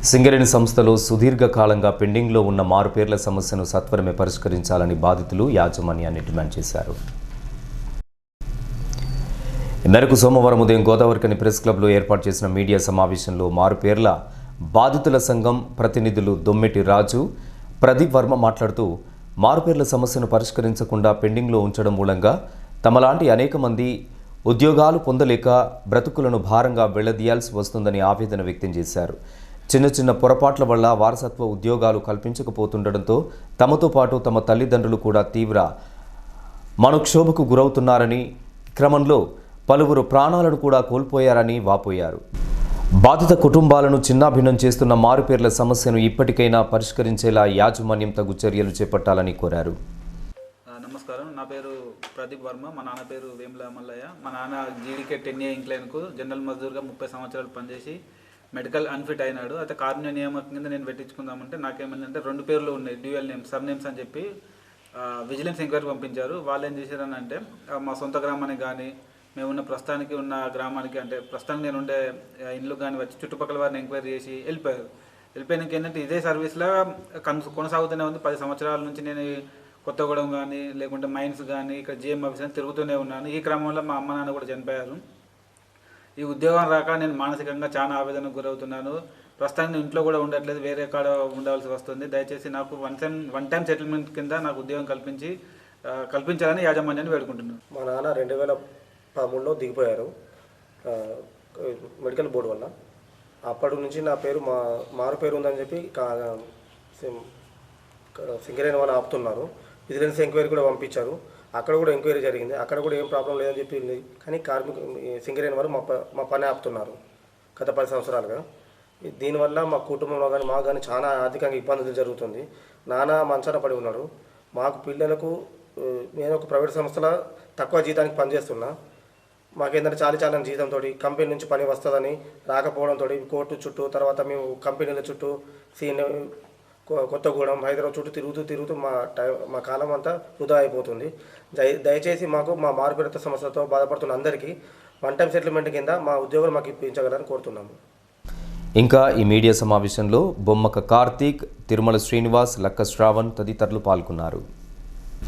సింగరేణి సంస్థలో సుదీర్ఘకాలంగా పెండింగ్లో ఉన్న మారుపేర్ల సమస్యను సత్వరమే పరిష్కరించాలని బాధితులు యాజమాన్యాన్ని డిమాండ్ చేశారు. ఈ మేరకు సోమవారం ఉదయం గోదావరికని ప్రెస్ క్లబ్లో ఏర్పాటు చేసిన మీడియా సమావేశంలో మారుపేర్ల బాధితుల సంఘం ప్రతినిధులు దొమ్మెటి రాజు, ప్రదీప్ వర్మ మాట్లాడుతూ మారుపేర్ల సమస్యను పరిష్కరించకుండా పెండింగ్లో ఉంచడం మూలంగా తమలాంటి అనేక మంది ఉద్యోగాలు పొందలేక బ్రతుకులను భారంగా వెళ్లదీయాల్సి వస్తుందని ఆవేదన వ్యక్తం చేశారు. చిన్న చిన్న పొరపాట్ల వల్ల వారసత్వ ఉద్యోగాలు కల్పించకపోతుండటంతో తమతో పాటు తమ తల్లిదండ్రులు కూడా తీవ్ర మనోక్షోభకు గురవుతున్నారని, క్రమంలో పలువురు ప్రాణాలను కూడా కోల్పోయారని వాపోయారు. బాధిత కుటుంబాలను చిన్నాభిన్నం చేస్తున్న మారుపేర్ల సమస్యను ఇప్పటికైనా పరిష్కరించేలా యాజమాన్యం తగు చర్యలు చేపట్టాలని కోరారు. నమస్కారం, నా పేరు ప్రదీప్ వర్మ. మా నాన్న పేరు వేముల మల్లయ్య. మా నాన్న జీడీకే 10A ఇంక్లైన్కు జనరల్ మజ్దూర్గా 30 సంవత్సరాలు పనిచేసి మెడికల్ అన్ఫిట్ అయినాడు. అయితే కారుణ్య నియామకం కింద నేను పెట్టించుకుందామంటే నాకేమైందంటే 2 పేర్లు ఉన్నాయి, డ్యూయల్ నేమ్స్, సబ్ నేమ్స్ అని చెప్పి విజిలెన్స్ ఎంక్వైరీ పంపించారు. వాళ్ళు ఏం చేశారని అంటే మా సొంత గ్రామానికి కానీ మేమున్న ప్రస్తుతానికి ఉన్న గ్రామానికి, అంటే ప్రస్తుతానికి నేను ఉండే ఇల్లు కానీ వచ్చి చుట్టుపక్కల వారిని ఎంక్వైరీ చేసి వెళ్ళిపోయినాక ఏంటంటే ఇదే సర్వీస్లో కొనసాగుతూనే ఉంది. 10 సంవత్సరాల నుంచి నేను కొత్తగూడెం కానీ లేకుంటే మైన్స్ కానీ ఇక్కడ జిఎం ఆఫీస్ అని తిరుగుతూనే ఉన్నాను. ఈ క్రమంలో మా అమ్మ నాన్న కూడా చనిపోయారు. ఈ ఉద్యోగం రాక నేను మానసికంగా చాలా ఆవేదనకు గురవుతున్నాను. ప్రస్తుతానికి ఇంట్లో కూడా ఉండట్లేదు, వేరే కాడ ఉండవలసి వస్తుంది. దయచేసి నాకు వన్ టైం సెటిల్మెంట్ కింద నాకు ఉద్యోగం కల్పించాలని యాజమాన్యాన్ని వేడుకుంటున్నాను. మా నాన్న 2013లో దిగిపోయారు మెడికల్ బోర్డు వల్ల. అప్పటి నుంచి నా పేరు మారు పేరు ఉందని చెప్పి సింగరేణి వాళ్ళు ఆపుతున్నారు. విజిలెన్స్ ఎంక్వైరీ కూడా పంపించారు. అక్కడ కూడా ఎంక్వైరీ జరిగింది. అక్కడ కూడా ఏం ప్రాబ్లం లేదని చెప్పింది. కానీ సింగరేణి వారు మా పని ఆపుతున్నారు గత 10 సంవత్సరాలుగా. దీనివల్ల మా కుటుంబంలో కానీ మాకు కానీ చాలా ఆర్థికంగా ఇబ్బందులు జరుగుతుంది. నాన్న మంచాన పడి ఉన్నాడు. మాకు పిల్లలకు నేను ఒక ప్రైవేట్ సంస్థలో తక్కువ జీతానికి పనిచేస్తున్నా. మాకేంటంటే చాలా జీతంతో కంపెనీ నుంచి పని వస్తుందని రాకపోవడంతో కోర్టు చుట్టూ, తర్వాత మేము కంపెనీల చుట్టూ కొత్తగూడెం, హైదరాబాద్ చుట్టూ తిరుగుతూ మా కాలం అంతా వృధా అయిపోతుంది. దయచేసి మాకు మా మారుపేర్ల సమస్యలతో బాధపడుతున్న అందరికీ వన్ టైం సెటిల్మెంట్ కింద మా ఉద్యోగులు మాకు ఇప్పించగలని కోరుతున్నాము. ఇంకా ఈ మీడియా సమావేశంలో బొమ్మక కార్తీక్, తిరుమల శ్రీనివాస్, లక్క శ్రావణ్ తదితరులు పాల్గొన్నారు.